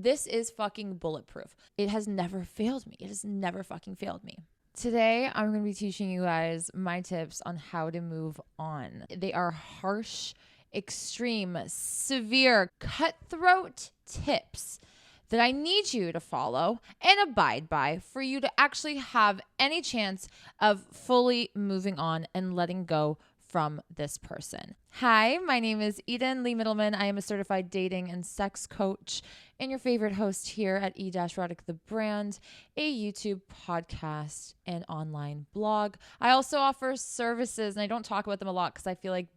This is fucking bulletproof. It has never failed me. It has never fucking failed me. Today, I'm going to be teaching you guys my tips on how to move on. They are harsh, extreme, severe, cutthroat tips that I need you to follow and abide by for you to actually have any chance of fully moving on and letting go from this person. Hi, my name is Eden Lee Middleman. I am a certified dating and sex coach and your favorite host here at E-Erotic The Brand, a YouTube podcast and online blog. I also offer services, and I don't talk about them a lot because I feel like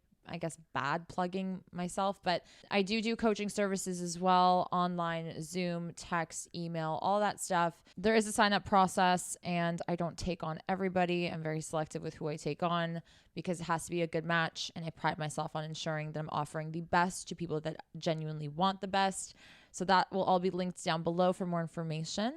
bad plugging myself, but I do coaching services as well, online, Zoom, text, email, all that stuff. There is a sign up process and I don't take on everybody. I'm very selective with who I take on because it has to be a good match. And I pride myself on ensuring that I'm offering the best to people that genuinely want the best. So that will all be linked down below for more information.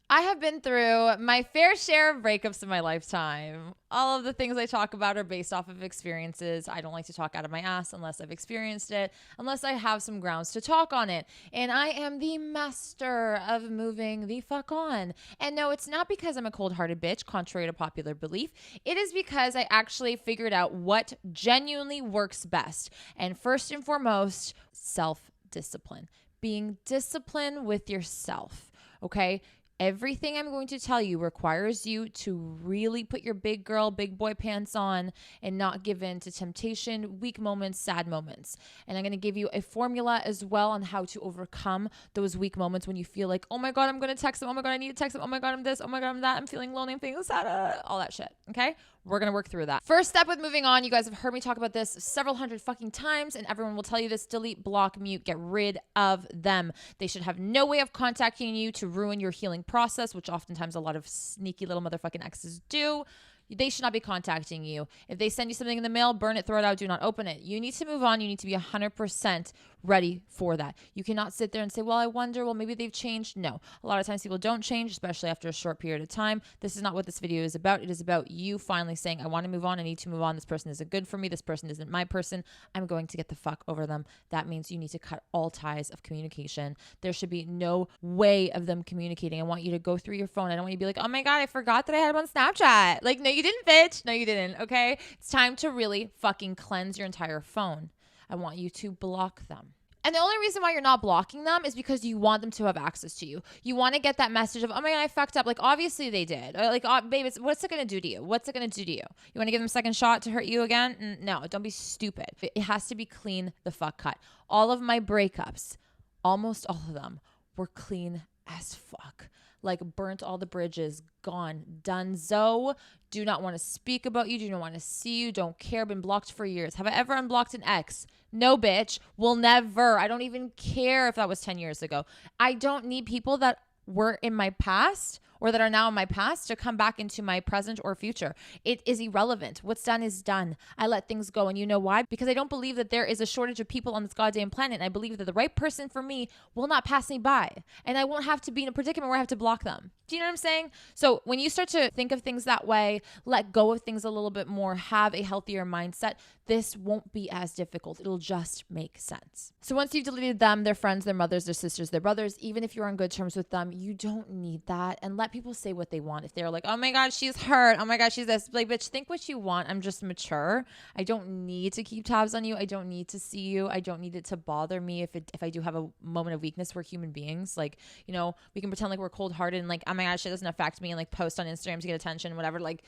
I have been through my fair share of breakups in my lifetime. All of the things I talk about are based off of experiences. I don't like to talk out of my ass unless I've experienced it, unless I have some grounds to talk on it. And I am the master of moving the fuck on. And no, it's not because I'm a cold-hearted bitch, contrary to popular belief. It is because I actually figured out what genuinely works best. And first and foremost, self-discipline. Being disciplined with yourself, okay? Everything I'm going to tell you requires you to really put your big girl, big boy pants on and not give in to temptation, weak moments, sad moments. And I'm going to give you a formula as well on how to overcome those weak moments when you feel like, oh my God, I'm going to text him. Oh my God, I need to text him. Oh my God, I'm this. Oh my God, I'm that. I'm feeling lonely. I'm feeling sad. All that shit. Okay? We're going to work through that. First step with moving on, you guys have heard me talk about this several hundred fucking times, and everyone will tell you this: delete, block, mute, get rid of them. They should have no way of contacting you to ruin your healing process, which oftentimes a lot of sneaky little motherfucking exes do. They should not be contacting you. If they send you something in the mail, burn it, throw it out, do not open it. You need to move on. You need to be 100% ready for that. You cannot sit there and say, well, I wonder, well, maybe they've changed. No, a lot of times people don't change, especially after a short period of time. This is not what this video is about. It is about you finally saying, I want to move on. I need to move on. This person isn't good for me. This person isn't my person. I'm going to get the fuck over them. That means you need to cut all ties of communication. There should be no way of them communicating. I want you to go through your phone. I don't want you to be like, oh my God, I forgot that I had him on Snapchat. Like, no, you didn't, bitch. No, you didn't. Okay. It's time to really fucking cleanse your entire phone. I want you to block them. And the only reason why you're not blocking them is because you want them to have access to you. You want to get that message of, oh my God, I fucked up. Like, obviously they did. Like, babe, what's it going to do to you? What's it going to do to you? You want to give them a second shot to hurt you again? No, don't be stupid. It has to be clean the fuck cut. All of my breakups, almost all of them, were clean as fuck. Like, burnt all the bridges, gone, donezo. Do not want to speak about you. Do not want to see you. Don't care. Been blocked for years. Have I ever unblocked an ex? No, bitch. Will never. I don't even care if that was 10 years ago. I don't need people that were in my past or that are now in my past to come back into my present or future. It is irrelevant. What's done is done. I let things go. And you know why? Because I don't believe that there is a shortage of people on this goddamn planet. And I believe that the right person for me will not pass me by. And I won't have to be in a predicament where I have to block them. Do you know what I'm saying? So when you start to think of things that way, let go of things a little bit more, have a healthier mindset, this won't be as difficult. It'll just make sense. So once you've deleted them, their friends, their mothers, their sisters, their brothers, even if you're on good terms with them, you don't need that. And let people say what they want. If they're like, oh my God, she's hurt. Oh my God, she's this. Like, bitch, think what you want. I'm just mature. I don't need to keep tabs on you. I don't need to see you. I don't need it to bother me if I do have a moment of weakness. We're human beings. Like, you know, we can pretend like we're cold-hearted and like, oh my gosh, shit doesn't affect me, and like post on Instagram to get attention, whatever. Like,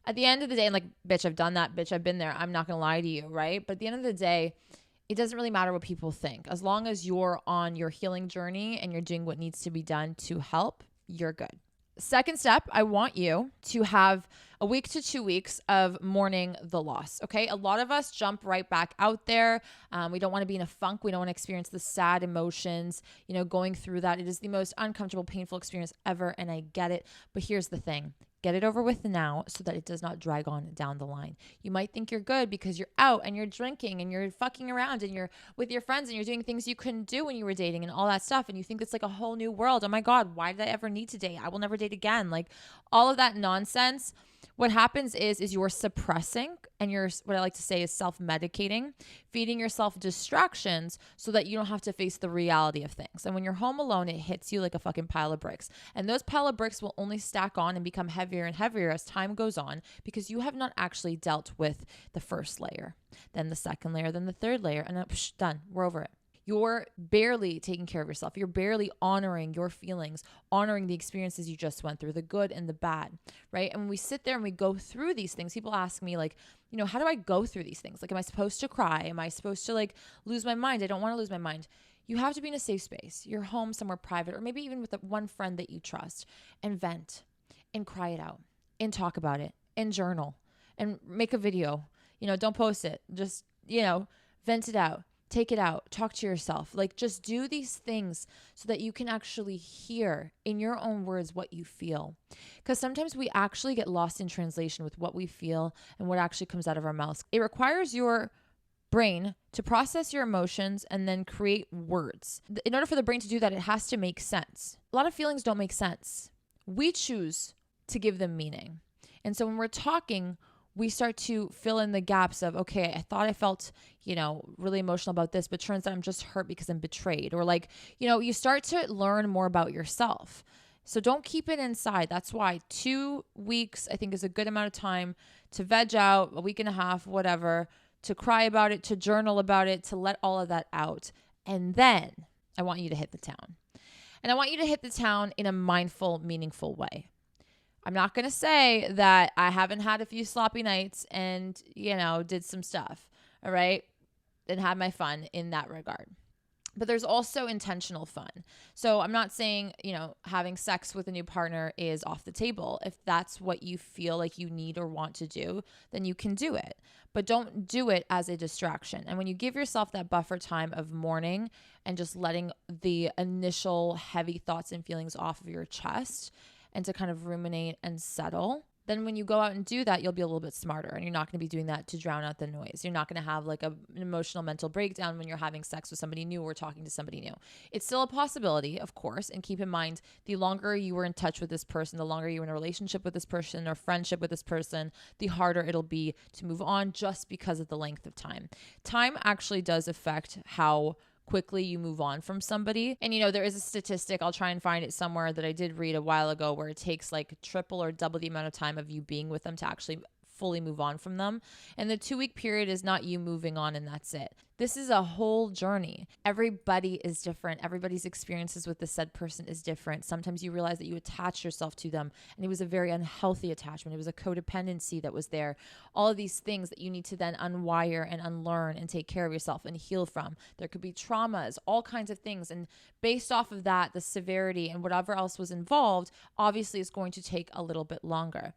at the end of the day, I'm like, bitch, I've done that. Bitch, I've been there. I'm not going to lie to you, right? But at the end of the day, it doesn't really matter what people think. As long as you're on your healing journey and you're doing what needs to be done to help, you're good. Second step, I want you to have a week to 2 weeks of mourning the loss. Okay. A lot of us jump right back out there. We don't want to be in a funk. We don't want to experience the sad emotions, you know, going through that. It is the most uncomfortable, painful experience ever. And I get it. But here's the thing. Get it over with now so that it does not drag on down the line. You might think you're good because you're out and you're drinking and you're fucking around and you're with your friends and you're doing things you couldn't do when you were dating and all that stuff. And you think it's like a whole new world. Oh my God, why did I ever need to date? I will never date again. Like all of that nonsense. What happens is you're suppressing, and you're, what I like to say is self-medicating, feeding yourself distractions so that you don't have to face the reality of things. And when you're home alone, it hits you like a fucking pile of bricks. And those pile of bricks will only stack on and become heavier and heavier as time goes on, because you have not actually dealt with the first layer, then the second layer, then the third layer, and then, done. We're over it. You're barely taking care of yourself. You're barely honoring your feelings, honoring the experiences you just went through, the good and the bad, right? And when we sit there and we go through these things, people ask me like, you know, how do I go through these things? Like, am I supposed to cry? Am I supposed to like lose my mind? I don't want to lose my mind. You have to be in a safe space. You're home somewhere private, or maybe even with one friend that you trust, and vent and cry it out and talk about it and journal and make a video. You know, don't post it. Just, you know, vent it out. Take it out, talk to yourself, like just do these things so that you can actually hear in your own words what you feel. Because sometimes we actually get lost in translation with what we feel and what actually comes out of our mouths. It requires your brain to process your emotions and then create words. In order for the brain to do that, it has to make sense. A lot of feelings don't make sense. We choose to give them meaning. And so when we're talking, we start to fill in the gaps of, okay, I thought I felt, you know, really emotional about this, but turns out I'm just hurt because I'm betrayed. Or like, you know, you start to learn more about yourself. So don't keep it inside. That's why 2 weeks, I think, is a good amount of time to veg out, a week and a half, whatever, to cry about it, to journal about it, to let all of that out. And then I want you to hit the town. And I want you to hit the town in a mindful, meaningful way. I'm not going to say that I haven't had a few sloppy nights and, you know, did some stuff, all right, and had my fun in that regard. But there's also intentional fun. So I'm not saying, you know, having sex with a new partner is off the table. If that's what you feel like you need or want to do, then you can do it. But don't do it as a distraction. And when you give yourself that buffer time of mourning and just letting the initial heavy thoughts and feelings off of your chest, and to kind of ruminate and settle, then when you go out and do that, you'll be a little bit smarter, and you're not going to be doing that to drown out the noise. You're not going to have like an emotional mental breakdown when you're having sex with somebody new or talking to somebody new. It's still a possibility, of course, and keep in mind, the longer you were in touch with this person, the longer you were in a relationship with this person or friendship with this person, the harder it'll be to move on, just because of the length of time. Time actually does affect how quickly you move on from somebody. And, you know, there is a statistic, I'll try and find it somewhere, that I did read a while ago, where it takes like triple or double the amount of time of you being with them to actually fully move on from them. And the 2-week period is not you moving on and that's it. This is a whole journey. Everybody is different. Everybody's experiences with the said person is different. Sometimes you realize that you attach yourself to them and it was a very unhealthy attachment. It was a codependency that was there. All of these things that you need to then unwire and unlearn and take care of yourself and heal from. There could be traumas, all kinds of things. And based off of that, the severity and whatever else was involved, obviously is going to take a little bit longer.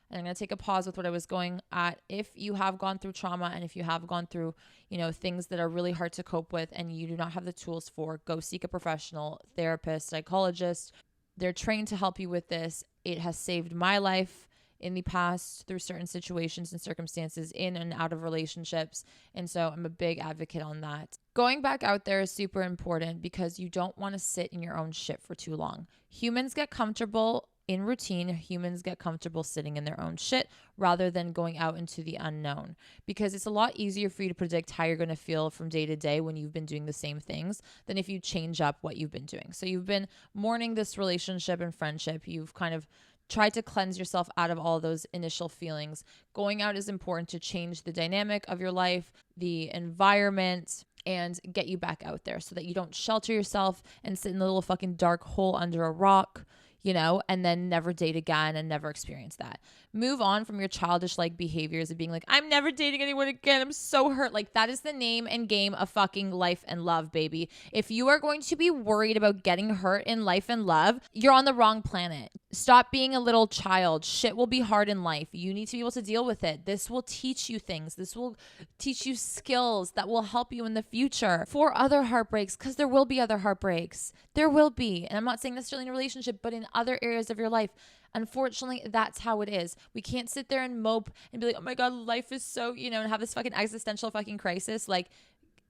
And I'm going to take a pause with what I was going at. If you have gone through trauma and if you have gone through, you know, things that are really hard to cope with and you do not have the tools for, go seek a professional therapist, psychologist. They're trained to help you with this. It has saved my life in the past through certain situations and circumstances in and out of relationships. And so I'm a big advocate on that. Going back out there is super important because you don't want to sit in your own shit for too long. Humans get comfortable in routine. Humans get comfortable sitting in their own shit rather than going out into the unknown, because it's a lot easier for you to predict how you're going to feel from day to day when you've been doing the same things than if you change up what you've been doing. So you've been mourning this relationship and friendship. You've kind of tried to cleanse yourself out of all those initial feelings. Going out is important to change the dynamic of your life, the environment, and get you back out there so that you don't shelter yourself and sit in the little fucking dark hole under a rock, you know, and then never date again and never experience that. Move on from your childish like behaviors of being like, I'm never dating anyone again. I'm so hurt. Like, that is the name and game of fucking life and love, baby. If you are going to be worried about getting hurt in life and love, you're on the wrong planet. Stop being a little child. Shit will be hard in life. You need to be able to deal with it. This will teach you things. This will teach you skills that will help you in the future for other heartbreaks, because there will be other heartbreaks. There will be. And I'm not saying necessarily in a relationship, but in other areas of your life. Unfortunately, that's how it is. We can't sit there and mope and be like, oh my God, life is so, you know, and have this fucking existential fucking crisis. Like,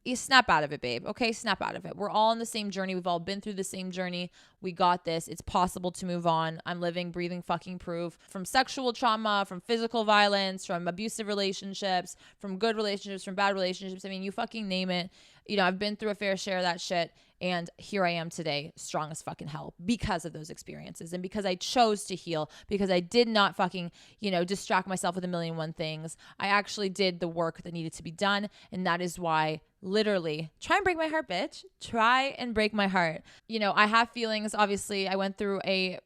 you snap out of it, babe. Okay, snap out of it. We're all on the same journey. We've all been through the same journey. We got this. It's possible to move on. I'm living, breathing fucking proof from sexual trauma, from physical violence, from abusive relationships, from good relationships, from bad relationships. I mean, you fucking name it. You know, I've been through a fair share of that shit. And here I am today, strong as fucking hell because of those experiences and because I chose to heal, because I did not fucking, distract myself with a million and one things. I actually did the work that needed to be done. And that is why literally try and break my heart, bitch. Try and break my heart. I have feelings. Obviously, I went through a,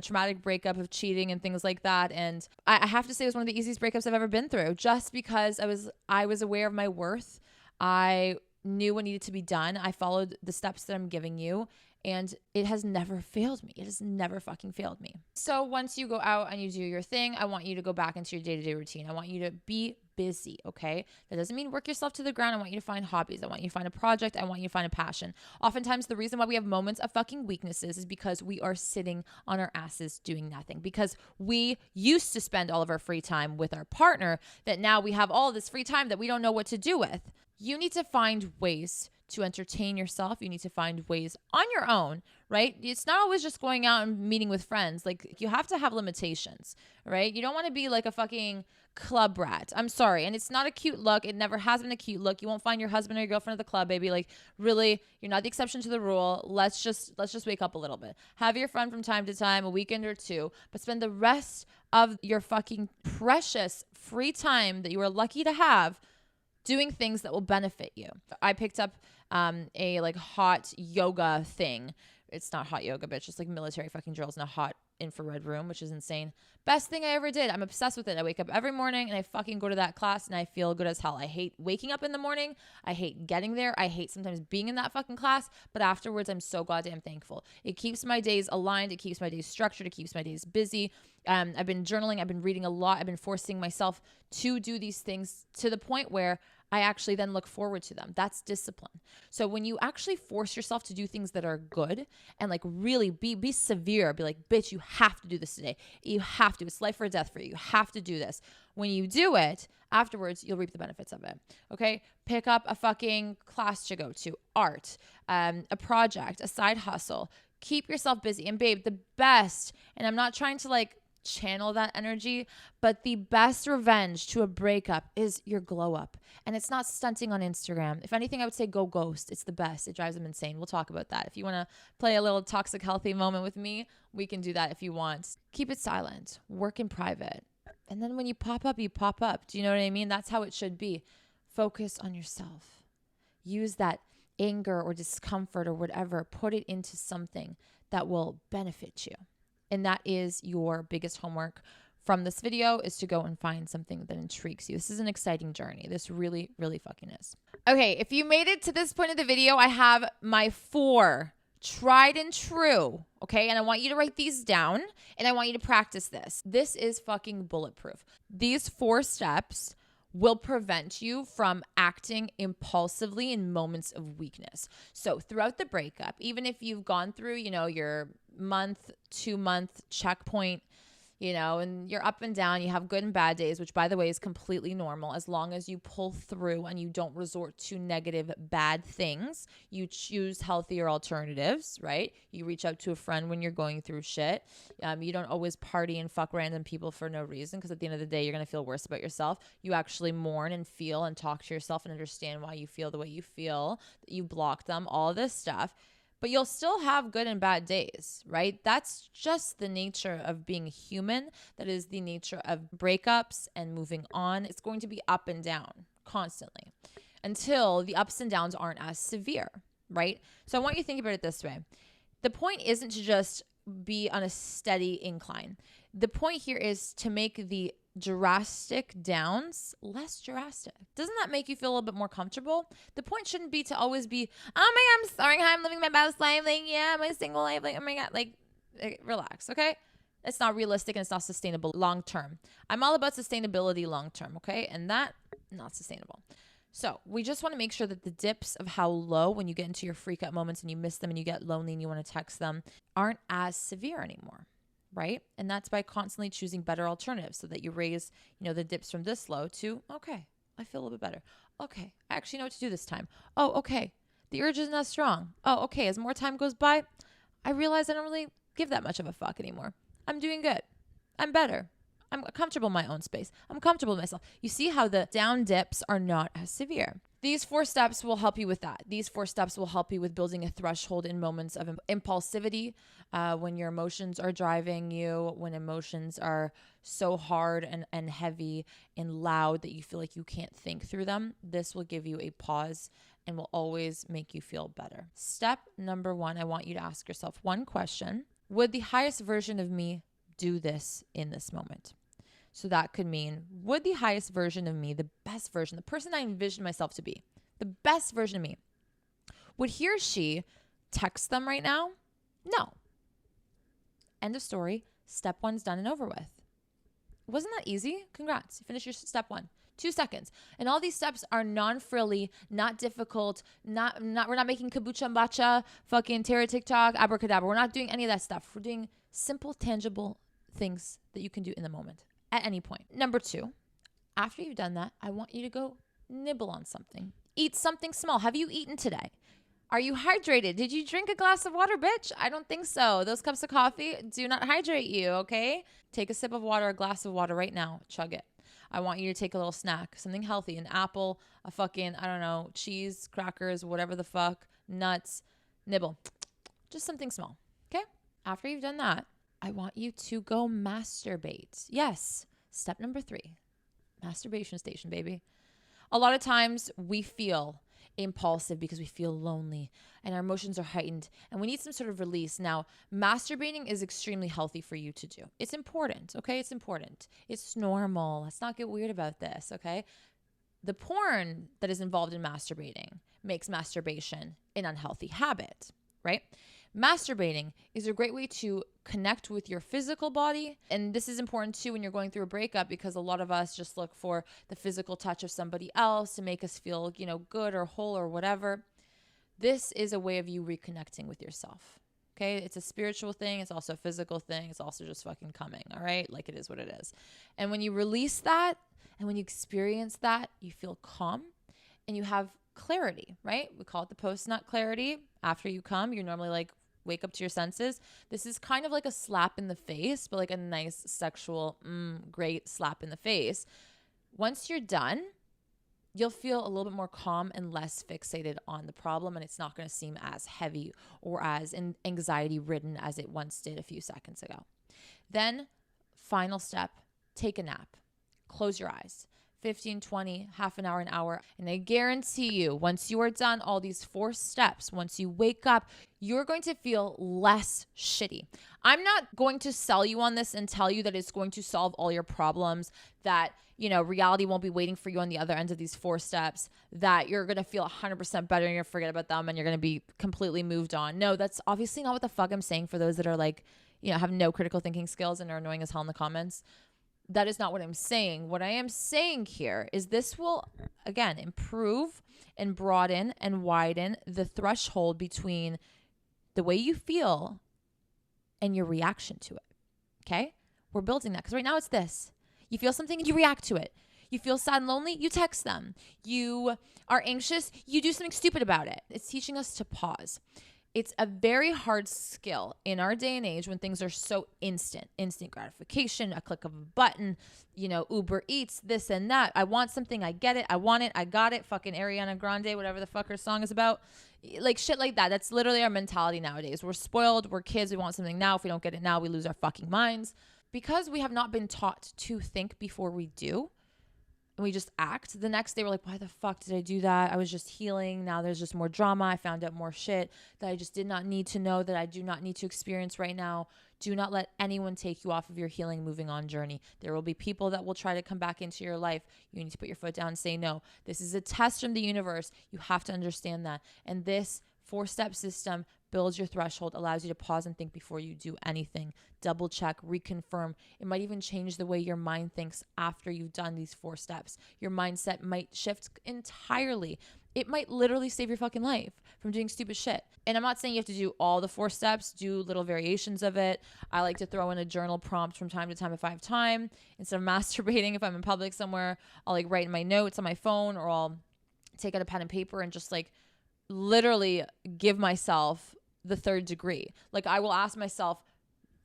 traumatic breakup of cheating and things like that. And I have to say it was one of the easiest breakups I've ever been through just because I was aware of my worth. I knew what needed to be done. I followed the steps that I'm giving you, and it has never failed me. It has never fucking failed me. So once you go out and you do your thing, I want you to go back into your day-to-day routine. I want you to be busy, okay? That doesn't mean work yourself to the ground. I want you to find hobbies. I want you to find a project. I want you to find a passion. Oftentimes, the reason why we have moments of fucking weaknesses is because we are sitting on our asses doing nothing, because we used to spend all of our free time with our partner that now we have all this free time that we don't know what to do with. You need to find ways to entertain yourself. You need to find ways on your own, right? It's not always just going out and meeting with friends. Like, you have to have limitations, right? You don't want to be like a fucking club rat. I'm sorry. And it's not a cute look. It never has been a cute look. You won't find your husband or your girlfriend at the club, baby. Like, really, you're not the exception to the rule. Let's just wake up a little bit. Have your fun from time to time, a weekend or two, but spend the rest of your fucking precious free time that you are lucky to have doing things that will benefit you. I picked up a like hot yoga thing. It's not hot yoga, bitch. It's like military fucking drills in a hot infrared room, which is insane. Best thing I ever did. I'm obsessed with it. I wake up every morning and I fucking go to that class and I feel good as hell. I hate waking up in the morning. I hate getting there. I hate sometimes being in that fucking class, but afterwards I'm so goddamn thankful. It keeps my days aligned. It keeps my days structured. It keeps my days busy. I've been journaling. I've been reading a lot. I've been forcing myself to do these things to the point where I actually then look forward to them. That's discipline. So when you actually force yourself to do things that are good and like really be severe, be like, bitch, you have to do this today. You have to. It's life or death for you. You have to do this. When you do it, afterwards, you'll reap the benefits of it. Okay? Pick up a fucking class to go to, art, a project, a side hustle. Keep yourself busy. And babe, the best, and I'm not trying to like channel that energy, but the best revenge to a breakup is your glow up. And it's not stunting on Instagram. If anything, I would say go ghost. It's the best. It drives them insane. We'll talk about that. If you want to play a little toxic healthy moment with me, we can do that if you want. Keep it silent. Work in private. And then when you pop up, you pop up. Do you know what I mean? That's how it should be. Focus on yourself. Use that anger or discomfort or whatever. Put it into something that will benefit you. And that is your biggest homework from this video, is to go and find something that intrigues you. This is an exciting journey. This really, really fucking is. Okay, if you made it to this point of the video, I have my 4 tried and true, okay? And I want you to write these down and I want you to practice this. This is fucking bulletproof. These 4 steps will prevent you from acting impulsively in moments of weakness. So throughout the breakup, even if you've gone through, your month, 2-month checkpoint, and you're up and down, you have good and bad days, which by the way is completely normal as long as you pull through and you don't resort to negative, bad things. You choose healthier alternatives, right? You reach out to a friend when you're going through shit. You don't always party and fuck random people for no reason, because at the end of the day, you're going to feel worse about yourself. You actually mourn and feel and talk to yourself and understand why you feel the way you feel, that you block them, all this stuff. But you'll still have good and bad days, right? That's just the nature of being human. That is the nature of breakups and moving on. It's going to be up and down constantly until the ups and downs aren't as severe, right? So I want you to think about it this way. The point isn't to just be on a steady incline. The point here is to make the drastic downs less drastic. Doesn't that make you feel a little bit more comfortable? The point shouldn't be to always be, oh my God, I'm sorry, I'm living my best life. Like, yeah, my single life. Like, oh my God, like, relax, okay? It's not realistic and it's not sustainable long term. I'm all about sustainability long term, okay? And that, not sustainable. So we just want to make sure that the dips of how low, when you get into your freak out moments and you miss them and you get lonely and you want to text them, aren't as severe anymore. Right? And that's by constantly choosing better alternatives so that you raise, the dips from this low to, okay, I feel a little bit better. Okay, I actually know what to do this time. Oh, okay. The urge isn't as strong. Oh, okay. As more time goes by, I realize I don't really give that much of a fuck anymore. I'm doing good. I'm better. I'm comfortable in my own space. I'm comfortable with myself. You see how the down dips are not as severe. These 4 steps will help you with that. These 4 steps will help you with building a threshold in moments of impulsivity, when your emotions are driving you, when emotions are so hard and heavy and loud that you feel like you can't think through them. This will give you a pause and will always make you feel better. Step number 1, I want you to ask yourself one question. Would the highest version of me do this in this moment? So that could mean, would the highest version of me, the best version, the person I envisioned myself to be, the best version of me, would he or she text them right now? No. End of story. Step 1's done and over with. Wasn't that easy? Congrats. You finished your step 1. 2 seconds. And all these steps are non-frilly, not difficult, we're not making kabucha mbacha, fucking terror TikTok, abracadabra. We're not doing any of that stuff. We're doing simple, tangible things that you can do in the moment at any point. Number 2, after you've done that, I want you to go nibble on something. Eat something small. Have you eaten today? Are you hydrated? Did you drink a glass of water, bitch? I don't think so. Those cups of coffee do not hydrate you, okay? Take a sip of water, a glass of water right now. Chug it. I want you to take a little snack, something healthy, an apple, a fucking, I don't know, cheese, crackers, whatever the fuck, nuts, nibble. Just something small, okay? After you've done that, I want you to go masturbate. Yes, step number 3, masturbation station, baby. A lot of times we feel impulsive because we feel lonely and our emotions are heightened and we need some sort of release. Now, masturbating is extremely healthy for you to do. It's important, okay? It's important. It's normal. Let's not get weird about this, okay? The porn that is involved in masturbating makes masturbation an unhealthy habit, right? Masturbating is a great way to connect with your physical body. And this is important too when you're going through a breakup, because a lot of us just look for the physical touch of somebody else to make us feel, good or whole or whatever. This is a way of you reconnecting with yourself. Okay. It's a spiritual thing. It's also a physical thing. It's also just fucking coming. All right. Like, it is what it is. And when you release that and when you experience that, you feel calm and you have clarity, right? We call it the post-nut clarity. After you come, you're normally like, wake up to your senses. This is kind of like a slap in the face, but like a nice sexual, great slap in the face. Once you're done, you'll feel a little bit more calm and less fixated on the problem, and it's not going to seem as heavy or as anxiety ridden as it once did a few seconds ago. Then, final step, take a nap. Close your eyes. 15, 20, half an hour. And I guarantee you, once you are done all these 4 steps, once you wake up, you're going to feel less shitty. I'm not going to sell you on this and tell you that it's going to solve all your problems, that, reality won't be waiting for you on the other end of these 4 steps, that you're going to feel 100% better and you're going to forget about them and you're going to be completely moved on. No, that's obviously not what the fuck I'm saying for those that are like, have no critical thinking skills and are annoying as hell in the comments. That is not what I'm saying. What I am saying here is this will, again, improve and broaden and widen the threshold between the way you feel and your reaction to it. Okay? We're building that because right now it's this. You feel something, you react to it. You feel sad and lonely, you text them. You are anxious, you do something stupid about it. It's teaching us to pause. It's a very hard skill in our day and age when things are so instant gratification, a click of a button, Uber Eats, this and that. I want something, I get it, I want it, I got it, fucking Ariana Grande, whatever the fuck her song is about. Like shit like that. That's literally our mentality nowadays. We're spoiled, we're kids, we want something now. If we don't get it now, we lose our fucking minds. Because we have not been taught to think before we do, and we just act. The next day we're like, why the fuck did I do that? I was just healing. Now there's just more drama. I found out more shit that I just did not need to know, that I do not need to experience right now. Do not let anyone take you off of your healing, moving on journey. There will be people that will try to come back into your life. You need to put your foot down and say no. This is a test from the universe. You have to understand that. And this 4-step system builds your threshold, allows you to pause and think before you do anything. Double check, reconfirm. It might even change the way your mind thinks after you've done these 4 steps. Your mindset might shift entirely It might literally save your fucking life from doing stupid shit. And I'm not saying you have to do all the 4 steps, do little variations of it. I like to throw in a journal prompt from time to time if I have time. Instead of masturbating, if I'm in public somewhere, I'll like write in my notes on my phone, or I'll take out a pen and paper and just like literally give myself the 3rd degree. Like I will ask myself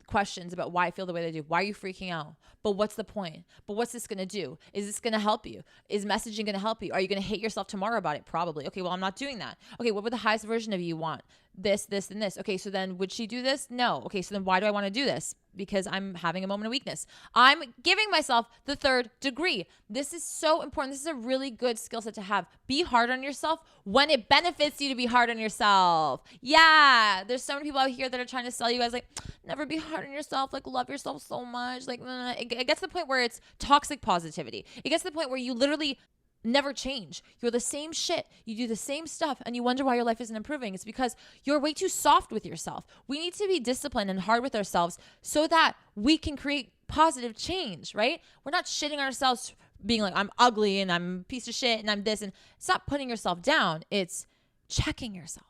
questions about why I feel the way that I do. Why are you freaking out? But what's the point? But what's this going to do? Is this going to help you? Is messaging going to help you? Are you going to hate yourself tomorrow about it? Probably. Okay, well, I'm not doing that. Okay, what would the highest version of you want? This, this, and this. Okay, so then would she do this? No. Okay, so then why do I want to do this? Because I'm having a moment of weakness. I'm giving myself the 3rd degree. This is so important. This is a really good skill set to have. Be hard on yourself when it benefits you to be hard on yourself. Yeah, there's so many people out here that are trying to sell you guys like, never be hard on yourself, like love yourself so much. Like it gets to the point where it's toxic positivity. It gets to the point where you literally never change. You're the same shit. You do the same stuff and you wonder why your life isn't improving. It's because you're way too soft with yourself. We need to be disciplined and hard with ourselves so that we can create positive change, right? We're not shitting on ourselves being like, I'm ugly and I'm a piece of shit and I'm this. And it's not putting yourself down. It's checking yourself,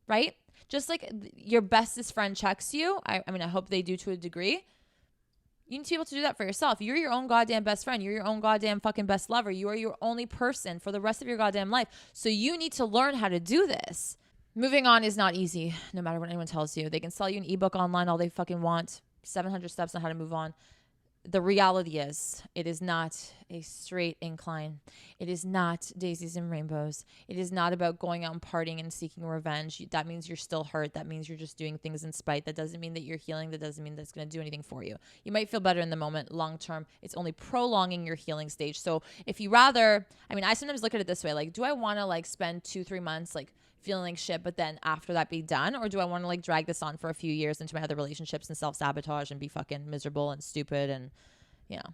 right? Just like your bestest friend checks you. I mean, I hope they do to a degree. You need to be able to do that for yourself. You're your own goddamn best friend. You're your own goddamn fucking best lover. You are your only person for the rest of your goddamn life. So you need to learn how to do this. Moving on is not easy, no matter what anyone tells you. They can sell you an ebook online all they fucking want. 700 steps on how to move on. The reality is, it is not a straight incline. It is not daisies and rainbows. It is not about going out and partying and seeking revenge. That means you're still hurt. That means you're just doing things in spite. That doesn't mean that you're healing. That doesn't mean that's going to do anything for you. You might feel better in the moment. Long term, it's only prolonging your healing stage. So if you rather, I mean, I sometimes look at it this way. Like, do I want to like spend 2-3 months like feeling like shit, but then after that be done? Or do I want to like drag this on for a few years into my other relationships and self-sabotage and be fucking miserable and stupid and, you know,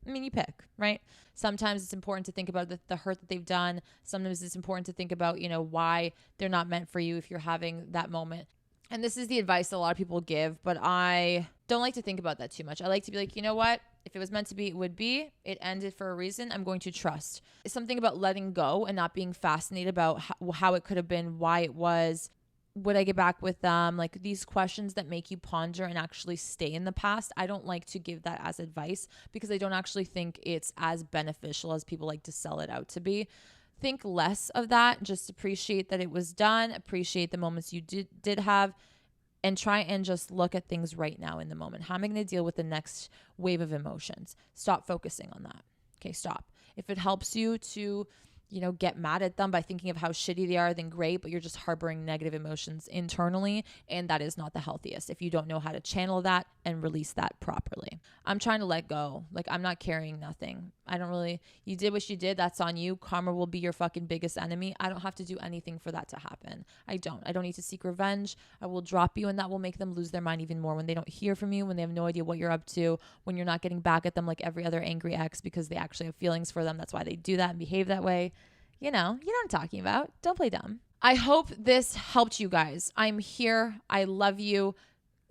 I mean, you pick, right? Sometimes it's important to think about the hurt that they've done. Sometimes it's important to think about, you know, why they're not meant for you if you're having that moment. And this is the advice that a lot of people give, but I don't like to think about that too much. I like to be like, you know what? If it was meant to be, it would be. It ended for a reason. I'm going to trust. It's something about letting go and not being fascinated about how it could have been, why it was. Would I get back with them? Like these questions that make you ponder and actually stay in the past. I don't like to give that as advice because I don't actually think it's as beneficial as people like to sell it out to be. Think less of that. Just appreciate that it was done. Appreciate the moments you did have. And try and just look at things right now in the moment. How am I going to deal with the next wave of emotions? Stop focusing on that. Okay, stop. If it helps you to, you know, get mad at them by thinking of how shitty they are, then great, but you're just harboring negative emotions internally, and that is not the healthiest if you don't know how to channel that and release that properly. I'm trying to let go. Like, I'm not carrying nothing. You did what you did. That's on you. Karma will be your fucking biggest enemy. I don't have to do anything for that to happen. I don't need to seek revenge. I will drop you, and that will make them lose their mind even more when they don't hear from you, when they have no idea what you're up to, when you're not getting back at them like every other angry ex because they actually have feelings for them. That's why they do that and behave that way. You know what I'm talking about. Don't play dumb. I hope this helped you guys. I'm here. I love you.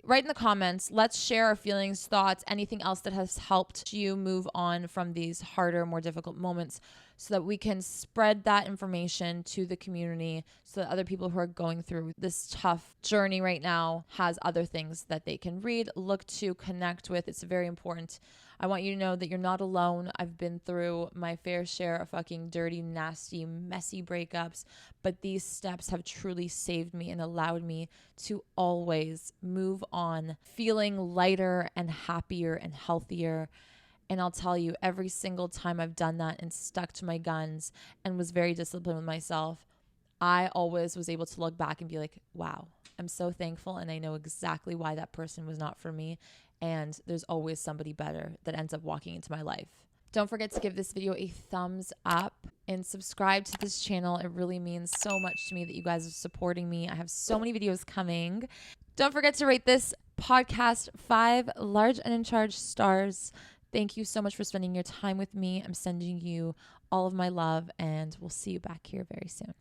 Write in the comments. Let's share our feelings, thoughts, anything else that has helped you move on from these harder, more difficult moments so that we can spread that information to the community so that other people who are going through this tough journey right now has other things that they can read, look to, connect with. It's very important. I want you to know that you're not alone. I've been through my fair share of fucking dirty, nasty, messy breakups, but these steps have truly saved me and allowed me to always move on, feeling lighter and happier and healthier. And I'll tell you, every single time I've done that and stuck to my guns and was very disciplined with myself, I always was able to look back and be like, wow, I'm so thankful. And I know exactly why that person was not for me. And there's always somebody better that ends up walking into my life. Don't forget to give this video a thumbs up and subscribe to this channel. It really means so much to me that you guys are supporting me. I have so many videos coming. Don't forget to rate this podcast 5 large and in charge stars. Thank you so much for spending your time with me. I'm sending you all of my love, and we'll see you back here very soon.